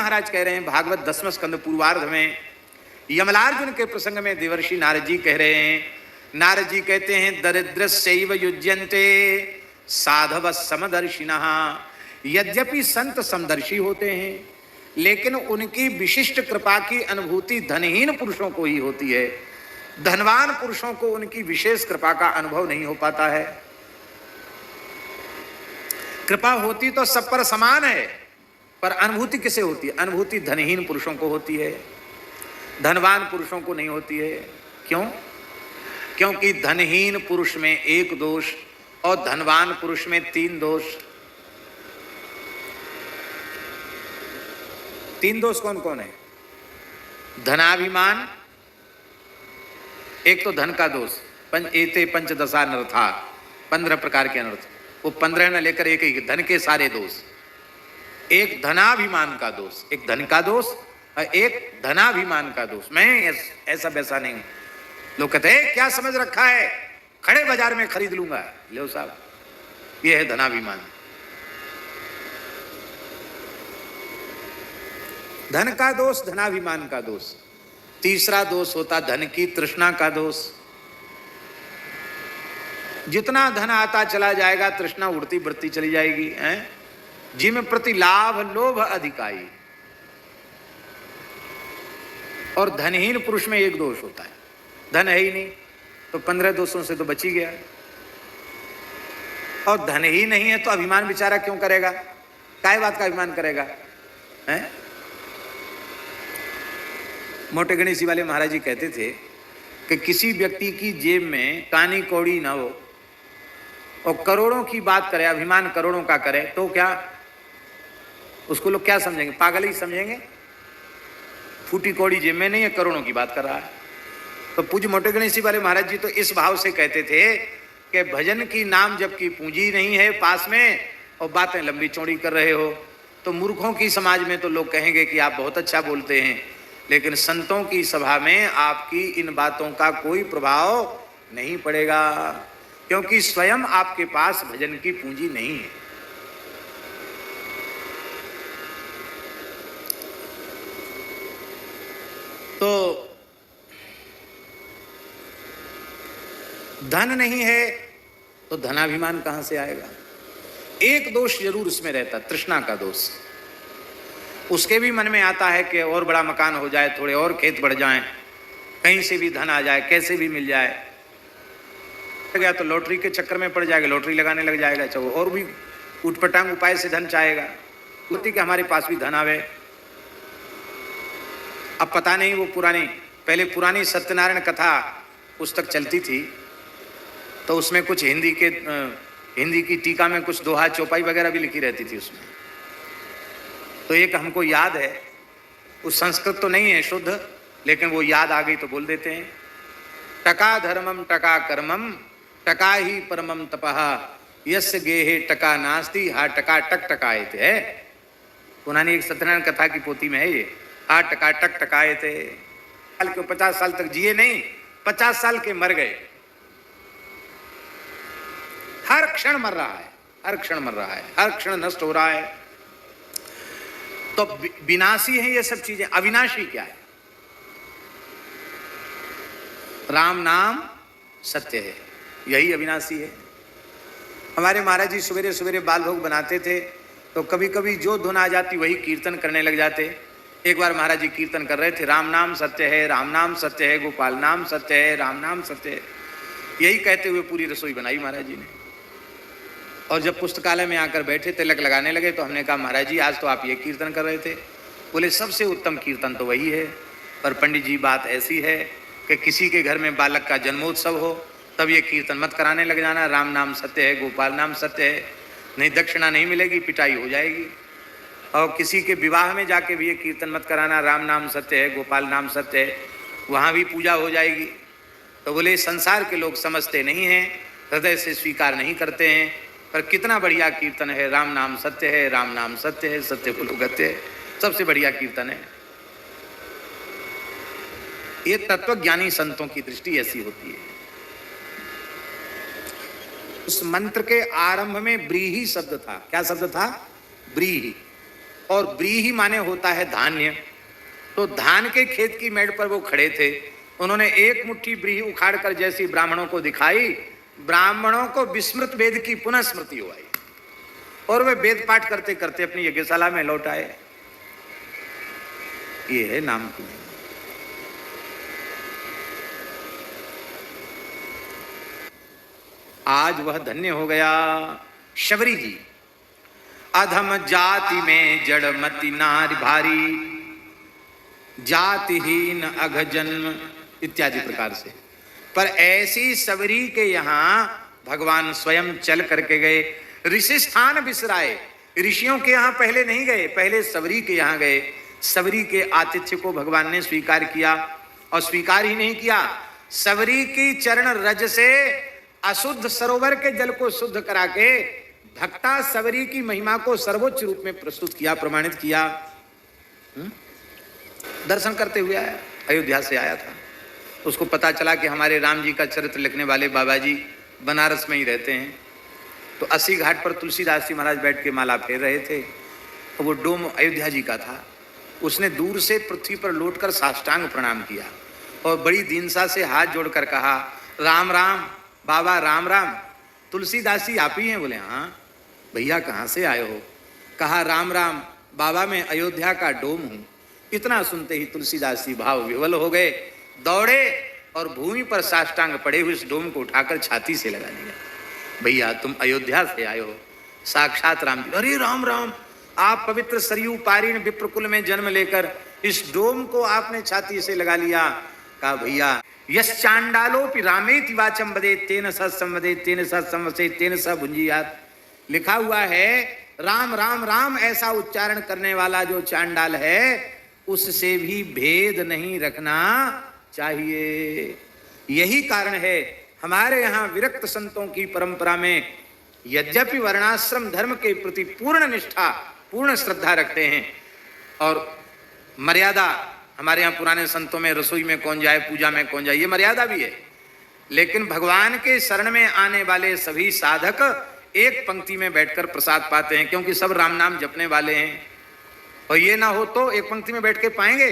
महाराज कह रहे हैं भागवत 10वें स्कंद पूर्वार्ध में, यमलार्जुन के प्रसंग में देवर्षि नारद जी कह रहे हैं। नारद जी कहते हैं दरिद्रस्यैव युज्यन्ते साधव समदर्शिनः। यद्यपि संत समदर्शी होते हैं, लेकिन उनकी विशिष्ट कृपा की अनुभूति धनहीन पुरुषों को ही होती है। धनवान पुरुषों को उनकी विशेष कृपा का अनुभव नहीं हो पाता है। कृपा होती तो सब पर समान है, पर अनुभूति किसे होती है? अनुभूति धनहीन पुरुषों को होती है, धनवान पुरुषों को नहीं होती है। क्यों? क्योंकि धनहीन पुरुष में एक दोष और धनवान पुरुष में 3 दोष। 3 दोष कौन कौन है? धनाभिमान, एक तो धन का दोष, एते पंचदशा अनर्था, 15 प्रकार के अनर्थ, वो 15 न लेकर एक धन के सारे दोष। एक धनाभिमान का दोष, एक धन का दोष और एक धनाभिमान का दोष। मैं ऐसा वैसा नहीं। लोग कहते हैं क्या समझ रखा है, खड़े बाजार में खरीद लूंगा। लो साहब, ये है धनाभिमान। धन का दोष, धनाभिमान का दोष। तीसरा दोष होता धन की तृष्णा का दोष। जितना धन आता चला जाएगा, तृष्णा उड़ती बढ़ती चली जाएगी। जिम प्रति लाभ लोभ अधिकाई। और धनहीन पुरुष में एक दोष होता है, धन है ही नहीं, तो 15 दोषों से तो बच ही गया। और धन ही नहीं है तो अभिमान बेचारा क्यों करेगा? काय बात का अभिमान करेगा? हैं? मोटे गणेश जी वाले महाराज जी कहते थे कि किसी व्यक्ति की जेब में कानी कौड़ी ना हो और करोड़ों की बात करे, अभिमान करोड़ों का करे, तो क्या उसको लोग क्या समझेंगे? पागल ही समझेंगे। फूटी कौड़ी जेब में नहीं है, करोड़ों की बात कर रहा है। तो पूज्य मोटे गणेश जी वाले महाराज जी तो इस भाव से कहते थे कि भजन की नाम जबकि पूंजी नहीं है पास में और बातें लंबी चौड़ी कर रहे हो, तो मूर्खों की समाज में तो लोग कहेंगे कि आप बहुत अच्छा बोलते हैं, लेकिन संतों की सभा में आपकी इन बातों का कोई प्रभाव नहीं पड़ेगा, क्योंकि स्वयं आपके पास भजन की पूंजी नहीं है। तो धन नहीं है तो धनाभिमान कहां से आएगा? एक दोष जरूर उसमें रहता, तृष्णा का दोष। उसके भी मन में आता है कि और बड़ा मकान हो जाए, थोड़े और खेत बढ़ जाएं, कहीं से भी धन आ जाए, कैसे भी मिल जाए। गया तो लॉटरी के चक्कर में पड़ जाएगा, लॉटरी लगाने लग जाएगा, चाहे और भी उठपटांग उपाय से धन चाहेगा। होती कि हमारे पास भी धन आवे। अब पता नहीं वो पहले पुरानी सत्यनारायण कथा पुस्तक चलती थी, तो उसमें कुछ हिंदी की टीका में कुछ दोहा चौपाई वगैरह भी लिखी रहती थी उसमें। तो एक हमको याद है, उस संस्कृत तो नहीं है शुद्ध, लेकिन वो याद आ गई तो बोल देते हैं। टका धर्मम टका कर्मम टका ही परमम तपः यस्य गेहे टका नास्ति हा टका टक टकाए थे। है पुरानी एक सत्यनारायण कथा की पोथी में है ये। हा टका टक टकाए थे। 50 साल तक जिए नहीं, 50 साल के मर गए। हर क्षण मर रहा है, हर क्षण मर रहा है, हर क्षण नष्ट हो रहा है। तो विनाशी है ये सब चीजें, अविनाशी क्या है? राम नाम सत्य है, यही अविनाशी है। हमारे महाराज जी सवेरे सवेरे बाल भोग बनाते थे, तो कभी कभी जो धुन आ जाती वही कीर्तन करने लग जाते। एक बार महाराज जी कीर्तन कर रहे थे, राम नाम सत्य है, राम नाम सत्य है, गोपाल नाम सत्य है, राम नाम सत्य है, यही कहते हुए पूरी रसोई बनाई महाराज जी ने। और जब पुस्तकालय में आकर बैठे, तिलक लगाने लगे, तो हमने कहा महाराज जी आज तो आप ये कीर्तन कर रहे थे। बोले सबसे उत्तम कीर्तन तो वही है, पर पंडित जी बात ऐसी है कि किसी के घर में बालक का जन्मोत्सव हो तब ये कीर्तन मत कराने लग जाना। राम नाम सत्य है, गोपाल नाम सत्य है, नहीं दक्षिणा नहीं मिलेगी, पिटाई हो जाएगी। और किसी के विवाह में जाके भी ये कीर्तन मत कराना, राम नाम सत्य है, गोपाल नाम सत्य है, वहाँ भी पूजा हो जाएगी। तो बोले संसार के लोग समझते नहीं हैं, हृदय से स्वीकार नहीं करते हैं, पर कितना बढ़िया कीर्तन है, राम नाम सत्य है, राम नाम सत्य है, सत्य बोलो गत्य है, सबसे बढ़िया कीर्तन है। ये तत्वज्ञानी संतों की दृष्टि ऐसी होती है। उस मंत्र के आरंभ में ब्रीही शब्द था। क्या शब्द था? ब्रीही। और व्रीहि माने होता है धान्य। तो धान के खेत की मेड़ पर वो खड़े थे, उन्होंने एक मुट्ठी व्रीहि उखाड़ कर जैसी ब्राह्मणों को दिखाई, ब्राह्मणों को विस्मृत वेद की पुनः स्मृति हो आई और वे वेद पाठ करते करते अपनी यज्ञशाला में लौट आए। ये है नाम की। आज वह धन्य हो गया शबरी जी। अधम जाति में जड़मति नारी भारी, जातिहीन अघ जन्म इत्यादि प्रकार से। पर ऐसी सबरी के यहां भगवान स्वयं चल करके गए। ऋषि स्थान बिसराए, ऋषियों के यहां पहले नहीं गए, पहले सबरी के यहां गए। सबरी के आतिथ्य को भगवान ने स्वीकार किया, और स्वीकार ही नहीं किया, सबरी की चरण रज से अशुद्ध सरोवर के जल को शुद्ध करा के भक्ता सबरी की महिमा को सर्वोच्च रूप में प्रस्तुत किया, प्रमाणित किया। दर्शन करते हुए आया, अयोध्या से आया था। उसको पता चला कि हमारे राम जी का चरित्र लिखने वाले बाबा जी बनारस में ही रहते हैं। तो 80 घाट पर तुलसीदास जी महाराज बैठ के माला फेर रहे थे, तो वो डोम अयोध्या जी का था। उसने दूर से पृथ्वी पर लौटकर साष्टांग प्रणाम किया और बड़ी दीनता से हाथ जोड़कर कहा, राम राम बाबा, राम राम। तुलसीदास जी आप ही हैं? बोले हाँ। भैया कहाँ से आए हो? कहा राम राम बाबा, मैं अयोध्या का डोम हूँ। इतना सुनते ही तुलसीदास जी भाव विवल हो गए, दौड़े और भूमि पर साष्टांग पड़े हुए इस डोम को उठाकर छाती से लगा लिया। भैया तुम अयोध्या से आए हो, साक्षात राम जी। अरे राम राम, आप पवित्र सरयू पारीण विप्रकुल में जन्म लेकर इस डोम को आपने छाती से लगा लिया। कहा भैया, यस चांडालोपि रामेति वाचम वदे तेन स संवदे तेन स संवसे तेन स भुंजीयात। लिखा हुआ है राम राम राम ऐसा उच्चारण करने वाला जो चांडाल है उससे भी भेद नहीं रखना चाहिए। यही कारण है हमारे यहाँ विरक्त संतों की परंपरा में यद्यपि वर्णाश्रम धर्म के प्रति पूर्ण निष्ठा, पूर्ण श्रद्धा रखते हैं और मर्यादा, हमारे यहाँ पुराने संतों में रसोई में कौन जाए, पूजा में कौन जाए, ये मर्यादा भी है। लेकिन भगवान के शरण में आने वाले सभी साधक एक पंक्ति में बैठकर प्रसाद पाते हैं, क्योंकि सब राम नाम जपने वाले हैं। और ये ना हो तो एक पंक्ति में बैठ के पाएंगे?